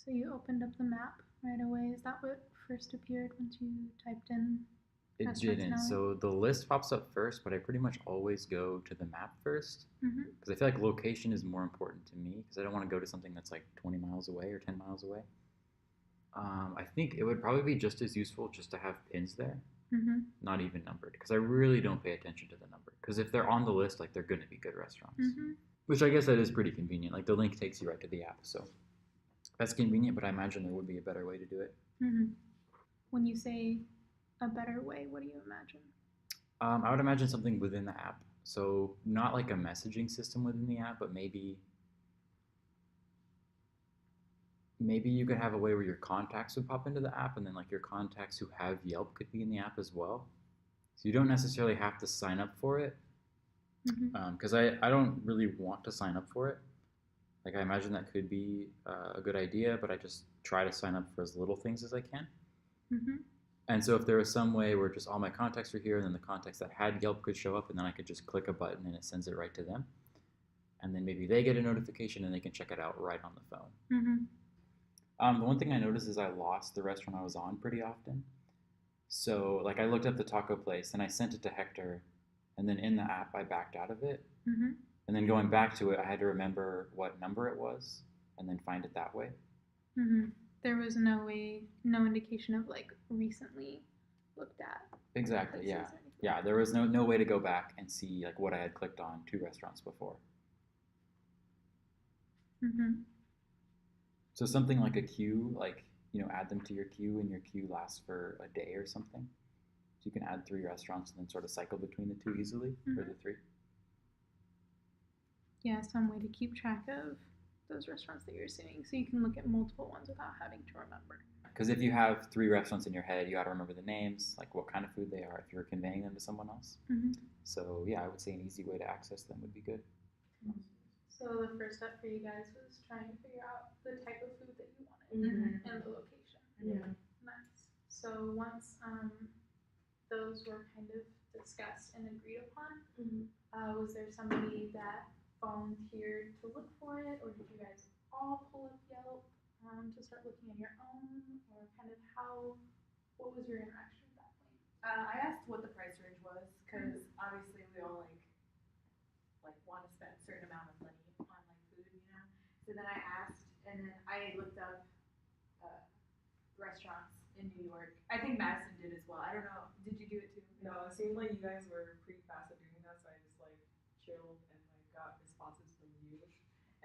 So you opened up the map right away. Is that what first appeared once you typed in It restaurants in didn't. LA? So the list pops up first, but I pretty much always go to the map first Mm-hmm. because I feel like location is more important to me because I don't want to go to something that's like 20 miles away or 10 miles away. I think it would probably be just as useful just to have pins there, Mm-hmm. not even numbered, because I really don't pay attention to the number. Because if they're on the list, like they're going to be good restaurants. Mm-hmm. Which I guess that is pretty convenient. Like the link takes you right to the app, so that's convenient. But I imagine there would be a better way to do it. Mm-hmm. When you say a better way, what do you imagine? I would imagine something within the app. So not like a messaging system within the app, but maybe you could have a way where your contacts would pop into the app, and then like your contacts who have Yelp could be in the app as well. So you don't necessarily have to sign up for it, because I don't really want to sign up for it. Like I imagine that could be a good idea, but I just try to sign up for as little things as I can. Mm-hmm. And so if there was some way where just all my contacts were here, and then the contacts that had Yelp could show up, and then I could just click a button and it sends it right to them, and then maybe they get a notification and they can check it out right on the phone. Mm-hmm. The one thing I noticed is I lost the restaurant I was on pretty often. So like I looked up the taco place and I sent it to Hector, and then in the app I backed out of it, Mm-hmm. and then going back to it I had to remember what number it was and then find it that way. Mm-hmm. There was no indication of like recently looked at. Exactly. Yeah. There was no way to go back and see like what I had clicked on 2 restaurants before. Mm-hmm. So something like a queue, like add them to your queue, and your queue lasts for a day or something. So you can add 3 restaurants and then sort of cycle between the 2 easily, or the 3. Yeah, some way to keep track of those restaurants that you're seeing, so you can look at multiple ones without having to remember. Because if you have 3 restaurants in your head, you got to remember the names, like what kind of food they are, if you're conveying them to someone else. Mm-hmm. So yeah, I would say an easy way to access them would be good. So the first step for you guys was trying to figure out the type of food that you wanted and the location. Yeah. Nice. So once those were kind of discussed and agreed upon, was there somebody that volunteered to look for it, or did you guys all pull up Yelp to start looking at your own, or kind of what was your interaction at that point? I asked what the price range was, because obviously we all like want to spend a certain amount of money on like food, So then I asked, and then I looked up restaurants in New York. I think Madison did as well. I don't know. Did you do it too? No, it seemed like you guys were pretty fast at doing that, so I just like chilled and like got responses from you,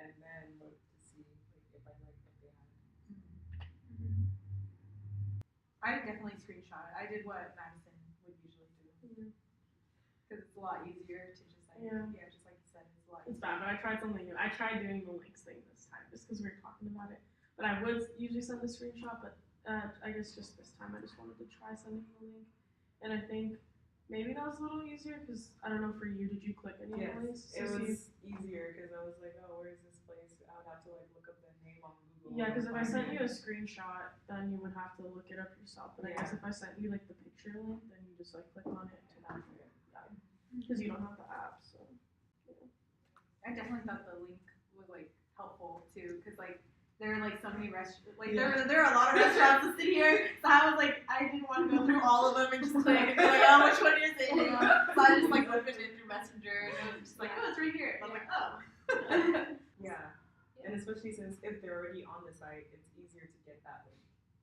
and then looked to see like if they had. I definitely screenshot it. I did what Madison would usually do, because it's a lot easier to just like just like you said, it's a lot. It's bad, but I tried something new. I tried doing the links thing this time just because we were talking about it. But I would usually send a screenshot, but I guess just this time I just wanted to try sending the link. And I think maybe that was a little easier because I don't know for you, did you click any of the links? It was easier because I was like, oh, where's this place? I would have to like look up the name on Google. Yeah, because if I sent you a screenshot, then you would have to look it up yourself. But I guess if I sent you like the picture link, then you just like click on it to that. Because you don't have the app, so. I definitely thought the link was like helpful too, because like there are like so many restaurants, like there are a lot of restaurants listed here, so I was like, I didn't want to go through all of them and just click and be like, oh, which one is it? So I just like opened it through Messenger and it was just like, oh, it's right here. And I was like, oh. Yeah, and especially since if they're already on the site, it's easier to get that link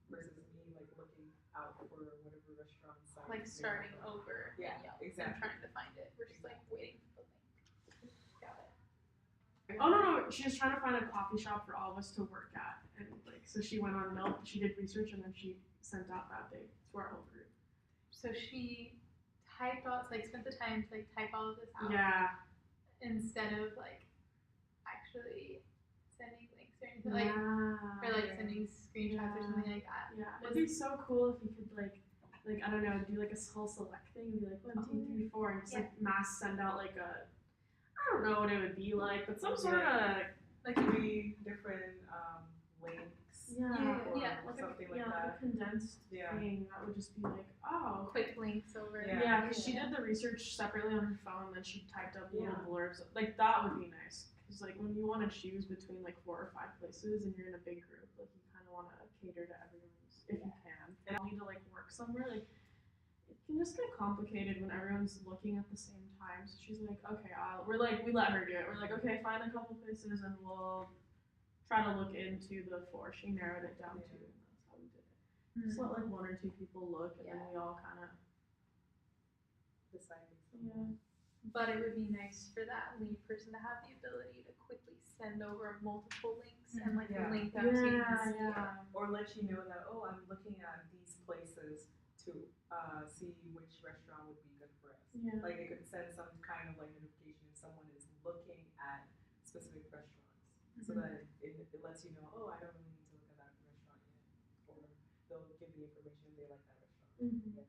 versus me like looking out for whatever restaurant site. Like starting over. Yeah, exactly. And trying to find it versus like waiting for the link. Got it. Oh no, she was trying to find a coffee shop for all of us to work at, and like so she went on Yelp, she did research, and then she sent out that thing to our whole group. So she typed all, like spent the time to like type all of this out. Yeah. Instead of like actually sending links or anything or like sending screenshots or something like that. Yeah, it'd be so cool if you could like I don't know, do like a whole select thing and be like 1, 2, 3, 4, and just like mass send out like a. I don't know what it would be like, but some sort of like 3 different links. Like something like that. A condensed thing that would just be like, oh, quick links over. Yeah, because she did the research separately on her phone, and then she typed up little blurbs. Like that would be nice, because like when you want to choose between like 4 or 5 places and you're in a big group, like you kind of want to cater to everyone's if you can. And you need to like work somewhere, like it can just get complicated when everyone's looking at the same time. So she's like, okay, we let her do it. We're like, okay, find a couple places and we'll try to look into the 4. She narrowed it down to, and that's how we did it. Just let like 1 or 2 people look, and then we all kind of decide. yeah. But it would be nice for that lead person to have the ability to quickly send over multiple links and like Yeah. link up so you can see it. Or let you know that, oh, I'm looking at these places to see which restaurant would be good for us. Yeah. Like they could send some kind of like notification if someone is looking at specific restaurants, so that it lets you know, oh, I don't really need to look at that restaurant yet, or they'll give the information if they like that restaurant. Mm-hmm. Yeah.